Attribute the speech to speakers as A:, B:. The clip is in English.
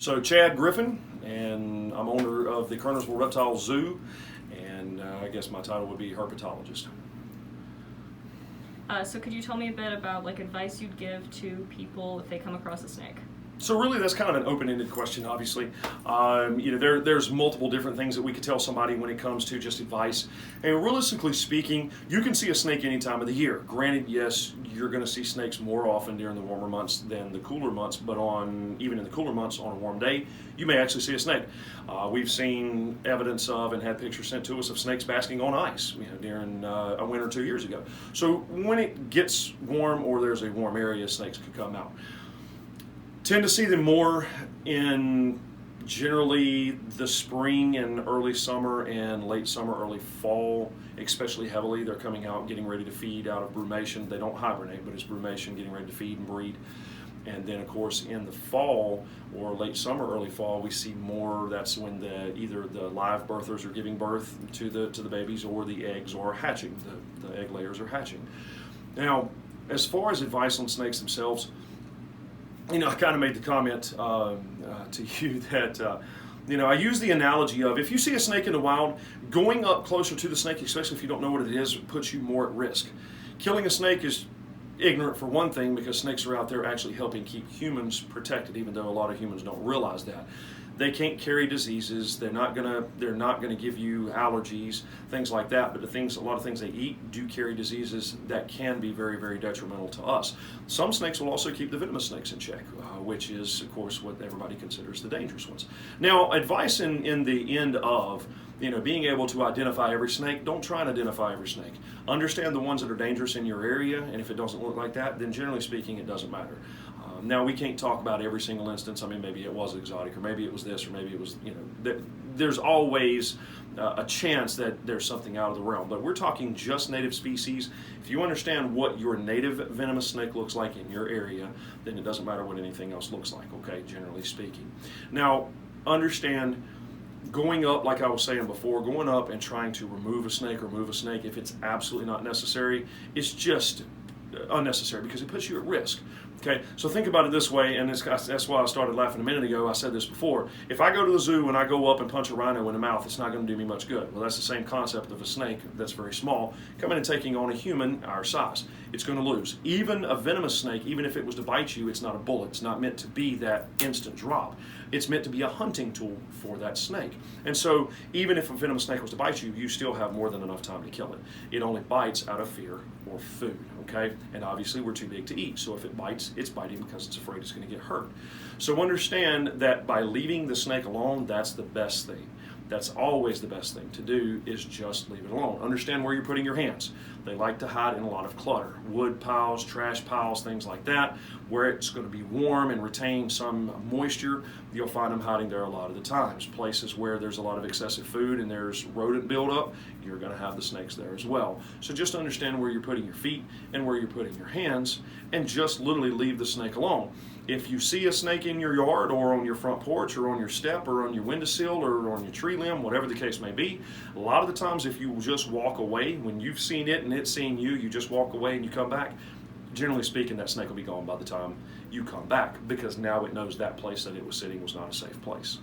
A: So Chad Griffin, and I'm owner of the Kernersville Reptile Zoo, and I guess my title would be herpetologist.
B: So could you tell me a bit about advice you'd give to people if they come across a snake?
A: So really, that's kind of an open-ended question. Obviously, there's multiple different things that we could tell somebody when it comes to just advice. And realistically speaking, you can see a snake any time of the year. Granted, yes, you're going to see snakes more often during the warmer months than the cooler months. But even in the cooler months, on a warm day, you may actually see a snake. We've seen evidence of and had pictures sent to us of snakes basking on ice, during a winter 2 years ago. So when it gets warm or there's a warm area, snakes could come out. Tend to see them more in generally the spring and early summer and late summer, early fall, especially heavily. They're coming out getting ready to feed out of brumation. They don't hibernate, but it's brumation getting ready to feed and breed. And then of course in the fall or late summer, early fall, we see more. That's when either the live birthers are giving birth to the babies, or the eggs are hatching. The egg layers are hatching. Now, as far as advice on snakes themselves, I kind of made the comment to you that, I use the analogy of if you see a snake in the wild, going up closer to the snake, especially if you don't know what it is, puts you more at risk. Killing a snake is ignorant for one thing, because snakes are out there actually helping keep humans protected, even though a lot of humans don't realize that. They can't carry diseases. They're not gonna give you allergies, things like that. But a lot of things they eat do carry diseases that can be very, very detrimental to us. Some snakes will also keep the venomous snakes in check, which is, of course, what everybody considers the dangerous ones. Now, advice in the end of being able to identify every snake. Don't try and identify every snake. Understand the ones that are dangerous in your area, and if it doesn't look like that, then generally speaking, it doesn't matter. Now, we can't talk about every single instance. I mean, maybe it was exotic, or maybe it was this, or maybe it was, there's always a chance that there's something out of the realm. But we're talking just native species. If you understand what your native venomous snake looks like in your area, then it doesn't matter what anything else looks like, okay, generally speaking. Now, understand, going up, like I was saying before, going up and trying to remove a snake if it's absolutely not necessary, it's just unnecessary, because it puts you at risk. Okay, so think about it this way, and that's why I started laughing a minute ago. I said this before. If I go to the zoo and I go up and punch a rhino in the mouth, it's not going to do me much good. Well, that's the same concept of a snake that's very small coming and taking on a human our size. It's going to lose. Even a venomous snake, even if it was to bite you, it's not a bullet. It's not meant to be that instant drop. It's meant to be a hunting tool for that snake. And so even if a venomous snake was to bite you, you still have more than enough time to kill it. It only bites out of fear or food, okay? And obviously we're too big to eat, so if it bites, it's biting because it's afraid it's going to get hurt. So understand that by leaving the snake alone, that's the best thing. That's always the best thing to do, is just leave it alone. Understand where you're putting your hands. They like to hide in a lot of clutter. Wood piles, trash piles, things like that. Where it's going to be warm and retain some moisture, you'll find them hiding there a lot of the times. Places where there's a lot of excessive food and there's rodent buildup, you're going to have the snakes there as well. So just understand where you're putting your feet and where you're putting your hands, and just literally leave the snake alone. If you see a snake in your yard or on your front porch or on your step or on your windowsill or on your tree limb, whatever the case may be, a lot of the times if you just walk away, when you've seen it and it's seen you, you just walk away and you come back, generally speaking, that snake will be gone by the time you come back, because now it knows that place that it was sitting was not a safe place.